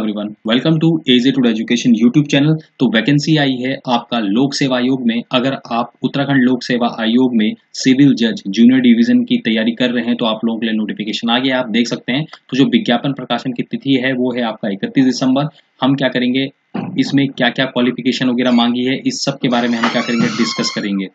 Everyone, welcome to AJ to education YouTube channel. तो vacancy आई है आपका लोक सेवा आयोग में। अगर आप उत्तराखंड लोक सेवा आयोग में सिविल जज जूनियर डिवीजन की तैयारी कर रहे हैं तो आप लोगों के लिए नोटिफिकेशन आ गया, आप देख सकते हैं। तो जो विज्ञापन प्रकाशन की तिथि है वो है आपका 31 दिसंबर। हम क्या करेंगे, इसमें क्या क्या क्वालिफिकेशन वगैरह मांगी है, इस सब के बारे में हम क्या करेंगे, डिस्कस करेंगे।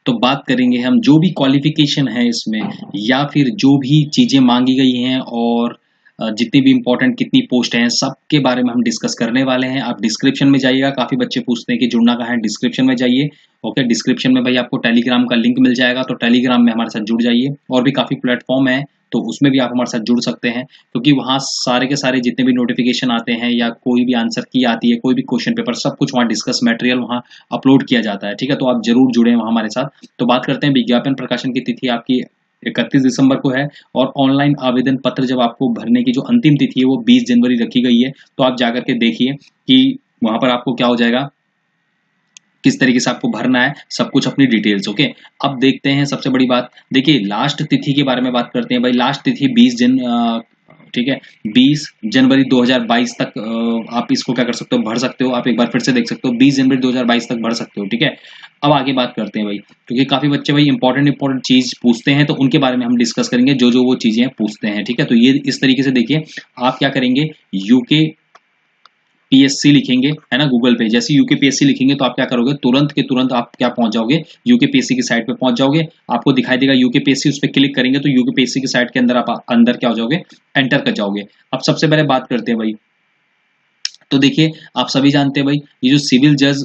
तो बात करेंगे हम जो भी क्वालिफिकेशन है इसमें, या फिर जो भी चीजें मांगी गई हैं और जितनी भी इंपॉर्टेंट कितनी पोस्ट हैं, सब के बारे में हम डिस्कस करने वाले हैं। आप डिस्क्रिप्शन में जाइएगा, काफी बच्चे पूछते हैं कि जुड़ना कहाँ है, डिस्क्रिप्शन में जाइए। ओके, डिस्क्रिप्शन में भाई आपको टेलीग्राम का लिंक मिल जाएगा, तो टेलीग्राम में हमारे साथ जुड़ जाइए। और भी काफी प्लेटफॉर्म है, तो उसमें भी आप हमारे साथ जुड़ सकते हैं, क्योंकि वहाँ सारे के सारे जितने भी नोटिफिकेशन आते हैं या कोई भी आंसर की आती है, कोई भी क्वेश्चन पेपर, सब कुछ वहाँ डिस्कस मटेरियल वहाँ अपलोड किया जाता है। ठीक है, तो आप जरूर जुड़े वहाँ हमारे साथ। तो बात करते हैं, विज्ञापन प्रकाशन की तिथि आपकी 31 दिसंबर को है, और ऑनलाइन आवेदन पत्र जब आपको भरने की जो अंतिम तिथि है वो 20 जनवरी रखी गई है। तो आप जाकर के देखिए कि वहां पर आपको क्या हो जाएगा, किस तरीके से आपको भरना है, सब कुछ अपनी डिटेल्स। ओके, अब देखते हैं सबसे बड़ी बात। देखिए, लास्ट तिथि के बारे में बात करते हैं भाई। लास्ट तिथि 20 जनवरी 2022 तक आप इसको क्या कर सकते हो, भर सकते हो। आप एक बार फिर से देख सकते हो, 20 जनवरी 2022 तक भर सकते हो। ठीक है, अब आगे बात करते हैं भाई, क्योंकि काफी बच्चे भाई इंपॉर्टेंट चीज पूछते हैं, तो उनके बारे में हम डिस्कस करेंगे, जो जो वो चीजें पूछते हैं। ठीक है, तो ये इस तरीके से देखिए, आप क्या करेंगे, यूके पीएससी लिखेंगे, है ना, गूगल पे। जैसे यूके पीएससी लिखेंगे तो आप क्या करोगे, तुरंत के तुरंत आप क्या पहुंच जाओगे, यूके पीएससी की साइट पे पहुंच जाओगे। आपको दिखाई देगा यूके पीएससी, उस पर क्लिक करेंगे तो यूके पीएससी की साइट के अंदर आप अंदर क्या हो जाओगे, एंटर कर जाओगे। अब सबसे पहले बात करते हैं भाई, तो देखिए आप सभी जानते हैं भाई, ये जो सिविल जज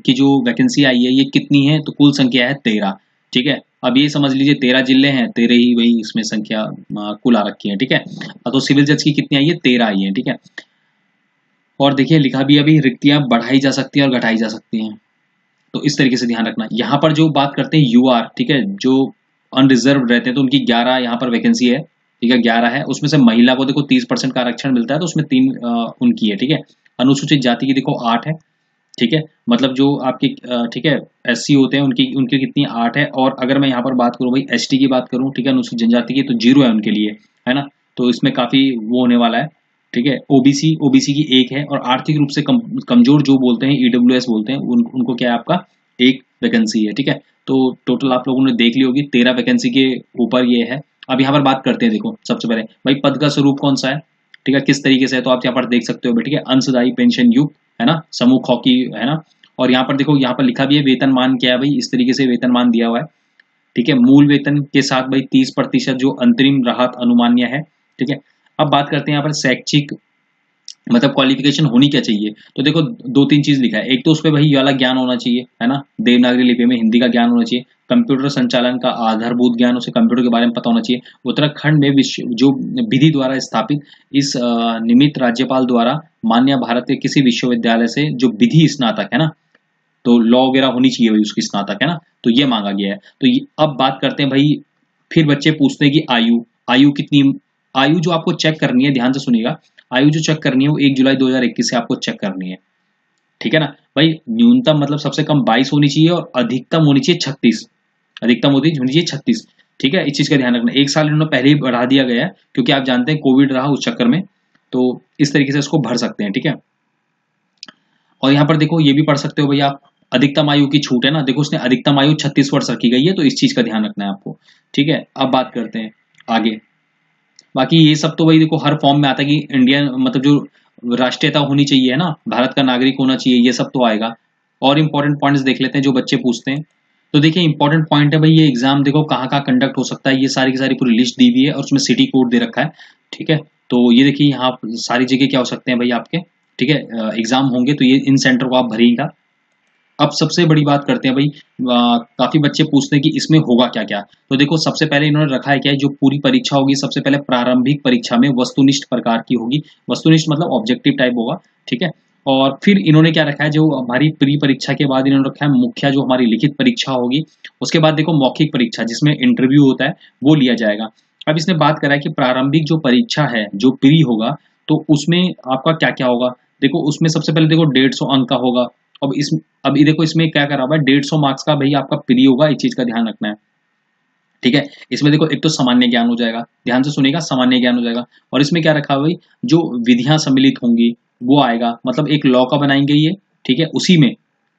की जो वैकेंसी आई है ये कितनी है, तो कुल संख्या है 13। ठीक है, अब ये समझ लीजिए 13 जिले हैं, 13 ही वही इसमें संख्या कुल आ रखी है। ठीक है, तो सिविल जज की कितनी आई है, 13 आई है। ठीक है, और देखिए लिखा भी अभी रिक्तियां बढ़ाई जा सकती हैं और घटाई जा सकती हैं, तो इस तरीके से ध्यान रखना। यहाँ पर जो बात करते हैं यूआर, ठीक है, जो अनरिजर्व रहते हैं तो उनकी 11 यहाँ पर वैकेंसी है। ठीक है, 11 है, उसमें से महिला को देखो 30% का आरक्षण मिलता है, तो उसमें 3 उनकी है। ठीक है, अनुसूचित जाति की देखो 8 है। ठीक है, मतलब जो आपके ठीक है एससी होते हैं उनकी उनकी कितनी 8 है। और अगर मैं यहाँ पर बात करूँ भाई एसटी की बात करूँ, ठीक है, अनुसूचित जनजाति की, तो 0 है उनके लिए, है ना। तो इसमें काफी वो होने वाला है। ठीक है, ओबीसी की 1 है, और आर्थिक रूप से कमजोर जो बोलते हैं, ईडब्ल्यूएस बोलते हैं, उनको क्या है, आपका 1 वैकेंसी है। ठीक है, तो टोटल आप लोगों ने देख ली होगी, 13 वैकेंसी के ऊपर ये है। अब यहाँ पर बात करते हैं, देखो सबसे पहले भाई पद का स्वरूप कौन सा है, ठीक है, किस तरीके से है, तो आप यहाँ पर देख सकते हो। ठीक है, अंशदायी पेंशन युक्त, है ना, समूह हॉकी, है ना। और यहाँ पर देखो, यहाँ पर लिखा भी है वेतनमान क्या है भाई, इस तरीके से वेतनमान दिया हुआ है। ठीक है, मूल वेतन के साथ भाई 30% जो अंतरिम राहत अनुमान्य है। ठीक है, अब बात करते हैं यहाँ पर शैक्षिक मतलब क्वालिफिकेशन होनी क्या चाहिए, तो देखो 2-3 चीज लिखा है। एक तो उस पर भाई वाला ज्ञान होना चाहिए, है ना, देवनागरी लिपि में हिंदी का ज्ञान होना चाहिए, कंप्यूटर संचालन का आधारभूत ज्ञान, उसे कंप्यूटर के बारे में पता होना चाहिए। उत्तराखंड में जो विधि द्वारा स्थापित इस निमित्त राज्यपाल द्वारा मान्य भारत के किसी विश्वविद्यालय से जो विधि स्नातक है ना, तो लॉ वगैरह होनी चाहिए भाई उसकी स्नातक, है ना, तो ये मांगा गया है। तो अब बात करते हैं भाई, फिर बच्चे पूछते हैं कि आयु कितनी, आयु जो आपको चेक करनी है, ध्यान से सुनिएगा, आयु जो चेक करनी है वो 1 जुलाई 2021 से आपको चेक करनी है। ठीक है ना भाई, न्यूनतम मतलब सबसे कम 22 होनी चाहिए और अधिकतम होनी चाहिए 36, अधिकतम होनी चाहिए 36। ठीक है, इस चीज का ध्यान रखना। 1 साल इन्होंने पहले ही बढ़ा दिया गया है, क्योंकि आप जानते हैं कोविड रहा उस चक्कर में, तो इस तरीके से इसको भर सकते हैं। ठीक है, और यहाँ पर देखो ये भी पढ़ सकते हो भैया आप, अधिकतम आयु की छूट है ना, देखो उसने अधिकतम आयु 36 वर्ष रखी गई है, तो इस चीज का ध्यान रखना है आपको। ठीक है, अब बात करते हैं आगे। बाकी ये सब तो भाई देखो हर फॉर्म में आता है कि इंडियन मतलब जो राष्ट्रीयता होनी चाहिए, है ना, भारत का नागरिक होना चाहिए, ये सब तो आएगा। और इंपॉर्टेंट पॉइंट्स देख लेते हैं जो बच्चे पूछते हैं। तो देखिए इंपॉर्टेंट पॉइंट है भाई, ये एग्जाम देखो कहाँ कहाँ कंडक्ट हो सकता है, ये सारी की सारी पूरी लिस्ट दी हुई है, और उसमें सिटी कोड दे रखा है। ठीक है, तो ये देखिए यहाँ सारी जगह क्या हो सकते हैं भाई आपके। ठीक है, एग्जाम होंगे तो ये इन सेंटर को आप भरिएगा। अब सबसे बड़ी बात करते हैं भाई, काफी बच्चे पूछते हैं कि इसमें होगा क्या क्या। तो देखो सबसे पहले इन्होंने रखा है क्या है, जो पूरी परीक्षा होगी सबसे पहले प्रारंभिक परीक्षा में वस्तुनिष्ठ प्रकार की होगी, वस्तुनिष्ठ मतलब ऑब्जेक्टिव टाइप होगा। ठीक है, और फिर इन्होंने क्या रखा है, जो हमारी प्री परीक्षा के बाद इन्होंने रखा है मुख्य जो हमारी लिखित परीक्षा होगी, उसके बाद देखो मौखिक परीक्षा जिसमें इंटरव्यू होता है वो लिया जाएगा। अब इसने बात करा है कि प्रारंभिक जो परीक्षा है जो प्री होगा, तो उसमें आपका क्या क्या होगा। देखो उसमें सबसे पहले देखो 150 अंक का होगा। अब ये देखो इसमें क्या करा हुआ है, 150 मार्क्स का भाई आपका प्री होगा, इस चीज का ध्यान रखना है। ठीक है। इसमें देखो एक तो सामान्य ज्ञान हो जाएगा, ध्यान से सुनिएगा, सामान्य ज्ञान हो जाएगा। और इसमें क्या रखा है भाई, जो विधियां सम्मिलित होंगी वो आएगा, मतलब एक लॉ का बनाएंगे ये, ठीक है, उसी में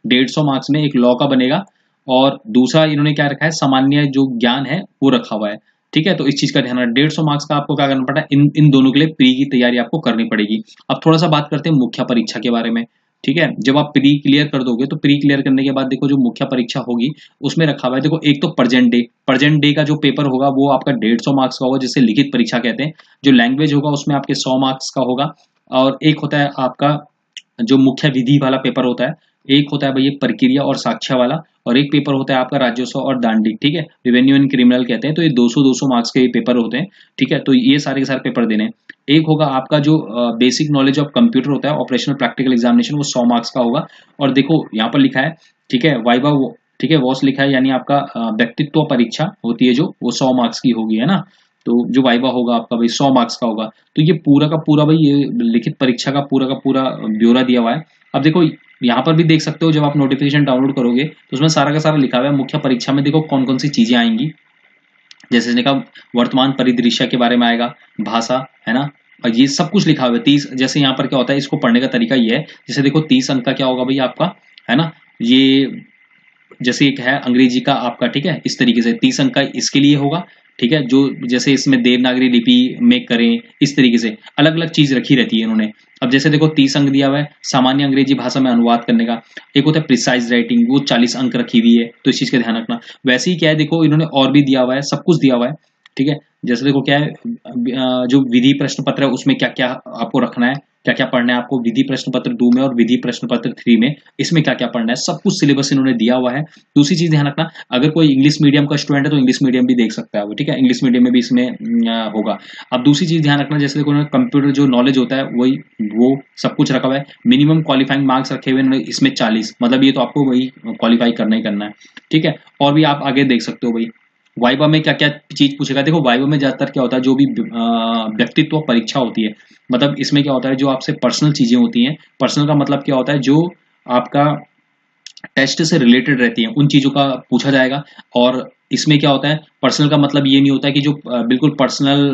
150 मार्क्स में एक लॉ का बनेगा। और दूसरा इन्होंने क्या रखा है, सामान्य जो ज्ञान है वो रखा हुआ है, ठीक है। तो इस चीज का ध्यान रखना, 150 मार्क्स का आपको क्या करना पड़ता है, इन दोनों के लिए प्री की तैयारी आपको करनी पड़ेगी। अब थोड़ा सा बात करते हैं मुख्य परीक्षा के बारे में, ठीक है। जब आप प्री क्लियर कर दोगे तो प्री क्लियर करने के बाद देखो जो मुख्य परीक्षा होगी उसमें रखा हुआ है, देखो एक तो प्रेजेंट डे का जो पेपर होगा वो आपका 150 मार्क्स का होगा, जिसे लिखित परीक्षा कहते हैं। जो लैंग्वेज होगा उसमें आपके 100 मार्क्स का होगा। और एक होता है आपका जो मुख्य विधि वाला पेपर होता है, एक होता है भैया प्रक्रिया और साक्ष्य वाला, और एक पेपर होता है आपका राजस्व और दांडिक, ठीक है, रेवेन्यू एंड क्रिमिनल कहते हैं। तो ये 200-200 मार्क्स के पेपर होते हैं, ठीक है। तो ये सारे के सारे पेपर देने हैं। एक होगा आपका जो बेसिक नॉलेज ऑफ कंप्यूटर होता है, ऑपरेशनल प्रैक्टिकल एग्जामिनेशन, वो 100 मार्क्स का होगा। और देखो यहाँ पर लिखा है, ठीक है, वाइवा, ठीक है, वॉस लिखा है, यानी आपका व्यक्तित्व परीक्षा होती है जो, वो 100 मार्क्स की होगी, है ना। तो जो वाइवा होगा आपका भाई 100 मार्क्स का होगा। तो ये पूरा का पूरा भाई, ये लिखित परीक्षा का पूरा ब्यौरा दिया हुआ है। अब देखो यहाँ पर भी देख सकते हो, जब आप नोटिफिकेशन डाउनलोड करोगे तो उसमें सारा का सारा लिखा हुआ है मुख्य परीक्षा में देखो कौन कौन सी चीजें आएंगी। जैसे इसने कहा वर्तमान परिदृश्य के बारे में आएगा, भाषा, है ना, और ये सब कुछ लिखा हुआ है। 30, जैसे यहाँ पर क्या होता है, इसको पढ़ने का तरीका ये है, जैसे देखो 30 अंक का क्या होगा भाई आपका, है ना, ये जैसे एक है अंग्रेजी का आपका, ठीक है, इस तरीके से 30 अंक का इसके लिए होगा, ठीक है। जो जैसे इसमें देवनागरी लिपि में करें, इस तरीके से अलग अलग चीज रखी रहती है इन्होंने। अब जैसे देखो 30 अंक दिया हुआ है सामान्य अंग्रेजी भाषा में अनुवाद करने का। एक होता है प्रिसाइज राइटिंग, वो 40 अंक रखी हुई है, तो इस चीज का ध्यान रखना। वैसे ही क्या है, देखो इन्होंने और भी दिया हुआ है, सब कुछ दिया हुआ है, ठीक है। जैसे देखो क्या है, जो विधि प्रश्न पत्र है उसमें क्या क्या आपको रखना है, क्या क्या पढ़ना है आपको, विधि प्रश्न पत्र 2 में और विधि प्रश्न पत्र 3 में, इसमें क्या क्या पढ़ना है, सब कुछ सिलेबस इन्होंने दिया हुआ है। दूसरी चीज ध्यान रखना, अगर कोई इंग्लिश मीडियम का स्टूडेंट है तो इंग्लिश मीडियम भी देख सकता है वो, ठीक है, इंग्लिश मीडियम में भी इसमें होगा। अब दूसरी चीज ध्यान रखना, जैसे देखो कंप्यूटर जो नॉलेज होता है वही, वो सब कुछ रखा हुआ है। मिनिमम क्वालिफाइंग मार्क्स रखे हुए हैं इसमें 40, मतलब ये तो आपको वही क्वालिफाई करना ही करना है, ठीक है। और भी आप आगे देख सकते हो भाई वाइवा में क्या क्या चीज पूछेगा। देखो वाइवा में ज्यादातर क्या होता है, जो भी व्यक्तित्व परीक्षा होती है, मतलब इसमें क्या होता है, जो आपसे पर्सनल चीजें होती हैं, पर्सनल का मतलब क्या होता है, जो आपका टेस्ट से रिलेटेड रहती हैं उन चीजों का पूछा जाएगा। और इसमें क्या होता है, पर्सनल का मतलब ये नहीं होता कि जो बिल्कुल पर्सनल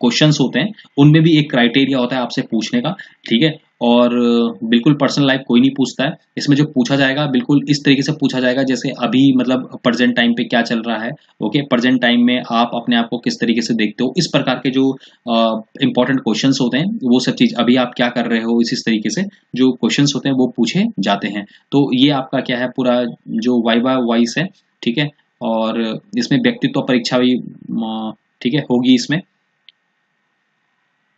क्वेश्चंस होते हैं उनमें भी एक क्राइटेरिया होता है आपसे पूछने का, ठीक है। और बिल्कुल पर्सनल लाइफ कोई नहीं पूछता है इसमें। जो पूछा जाएगा बिल्कुल इस तरीके से पूछा जाएगा जैसे अभी, मतलब प्रेजेंट टाइम पे क्या चल रहा है, ओके, प्रेजेंट टाइम में आप अपने आप को किस तरीके से देखते हो, इस प्रकार के जो इंपॉर्टेंट क्वेश्चंस होते हैं वो सब चीज, अभी आप क्या कर रहे हो, इसी तरीके से जो क्वेश्चंस होते हैं वो पूछे जाते हैं। तो ये आपका क्या है, पूरा जो वाइवा वाइस है, ठीक है। और इसमें व्यक्तित्व परीक्षा भी, ठीक है, होगी इसमें।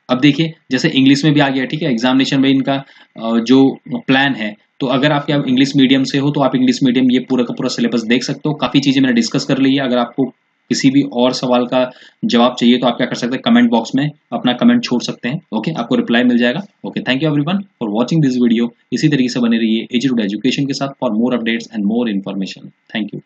अब देखिए जैसे इंग्लिश में भी आ गया, ठीक है, एग्जामिनेशन में इनका जो प्लान है, तो अगर आपके इंग्लिश मीडियम से हो तो आप इंग्लिश मीडियम ये पूरा का पूरा सिलेबस देख सकते हो। काफी चीजें मैंने डिस्कस कर ली है। अगर आपको किसी भी और सवाल का जवाब चाहिए तो आप क्या कर सकते हैं, कमेंट बॉक्स में अपना कमेंट छोड़ सकते हैं, ओके, आपको रिप्लाई मिल जाएगा। Okay, thank you everyone for watching this video. इसी तरीके से बने रहिए एजुकेशन के साथ for more updates and more information. Thank you.